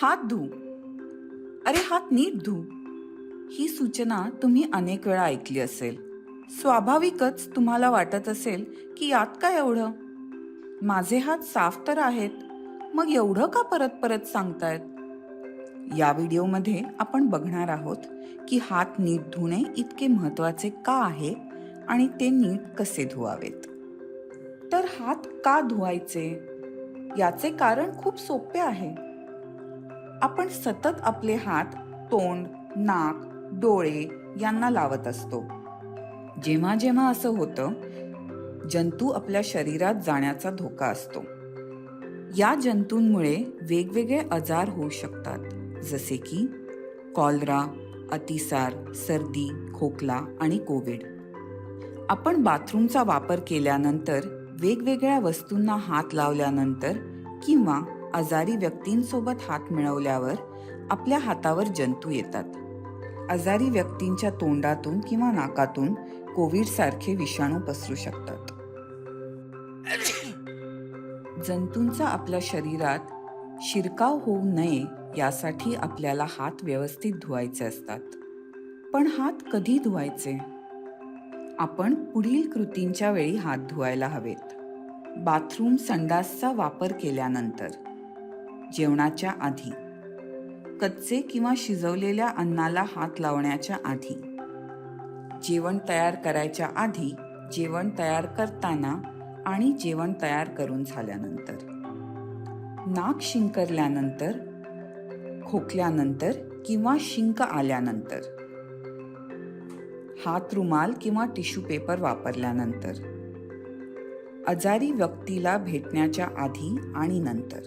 हात धु. अरे हात नीट धु. ही सूचना तुम्ही अनेक वेळा ऐकली असेल. स्वाभाविकच तुम्हाला वाटत असेल की यात काय एवढं, माझे हात साफ तर आहेत, मग एवढं का परत परत सांगतायत. या व्हिडिओमध्ये आपण बघणार आहोत की हात नीट धुणे इतके महत्त्वाचे का आहे आणि ते नीट कसे धुवावेत. तर हात का धुवायचे याचे कारण खूप सोपे आहे. आपण सतत आपले हात तोंड, नाक, डोळे यांना लावत असतो. जेव्हा जेव्हा असं होतं, जंतू आपल्या शरीरात जाण्याचा धोका असतो. या जंतूंमुळे वेगवेगळे आजार होऊ शकतात, जसे की कॉलरा, अतिसार, सर्दी, खोकला आणि कोविड. आपण बाथरूमचा वापर केल्यानंतर, वेगवेगळ्या वस्तूंना हात लावल्यानंतर किंवा आजारी व्यक्तींसोबत हात मिळवल्यावर आपल्या हातावर जंतू येतात. आजारी व्यक्तींच्या तोंडातून किंवा नाकातून कोविड सारखे विषाणू पसरू शकतात. जंतूंचा आपल्या शरीरात शिरकाव होऊ नये यासाठी आपल्याला हात व्यवस्थित धुवायचे असतात. पण हात कधी धुवायचे? आपण पुढील कृतींच्या वेळी हात धुवायला हवेत. बाथरूम, संडासचा वापर केल्यानंतर, जेवणाच्या आधी, कच्चे किंवा शिजवलेल्या अन्नाला हात लावण्याच्या आधी, जेवण तयार करायच्या आधी, जेवण तयार करताना आणि जेवण तयार करून झाल्यानंतर, नाक शिंकरल्यानंतर, खोकल्यानंतर किंवा शिंक आल्यानंतर, हात रुमाल किंवा टिश्यू पेपर वापरल्यानंतर, आजारी व्यक्तीला भेटण्याच्या आधी आणि नंतर,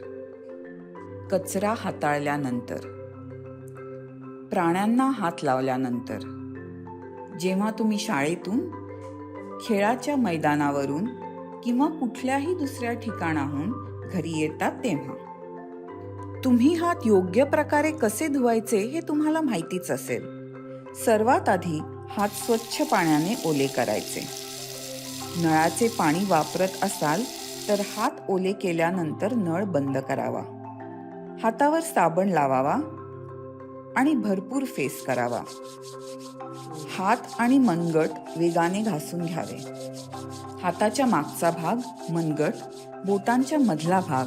कचरा हाताळल्यानंतर, प्राण्यांना हात लावल्यानंतर, जेव्हा तुम्ही शाळेतून, खेळाच्या मैदानावरून किंवा कुठल्याही दुसऱ्या ठिकाणाहून घरी येतात तेव्हा. तुम्ही हात योग्य प्रकारे कसे धुवायचे हे तुम्हाला माहितीच असेल. सर्वात आधी हात स्वच्छ पाण्याने ओले करायचे. नळाचे पाणी वापरत असाल तर हात ओले केल्यानंतर नळ बंद करावा. हातावर साबण लावावा आणि भरपूर फेस करावा. हात आणि मनगट वेगाने घासून घ्यावे. हाताच्या मागचा भाग, मनगट, बोटांच्या मधला भाग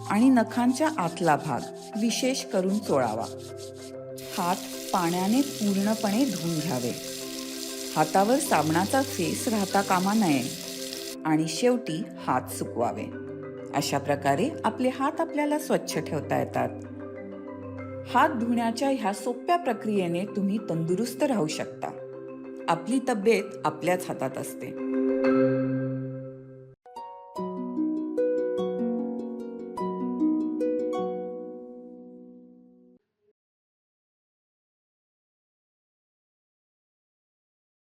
आणि नखांच्या आतला भाग विशेष करून चोळावा. हात पाण्याने पूर्णपणे धुवून घ्यावे. हातावर साबणाचा फेस राहता कामा नये आणि शेवटी हात सुकवावे. अशा प्रकारे आपले हात आपल्याला स्वच्छ ठेवता येतात. हात धुण्याच्या ह्या सोप्या प्रक्रियेने तुम्ही तंदुरुस्त राहू शकता. आपली तब्येत आपल्याच हातात असते.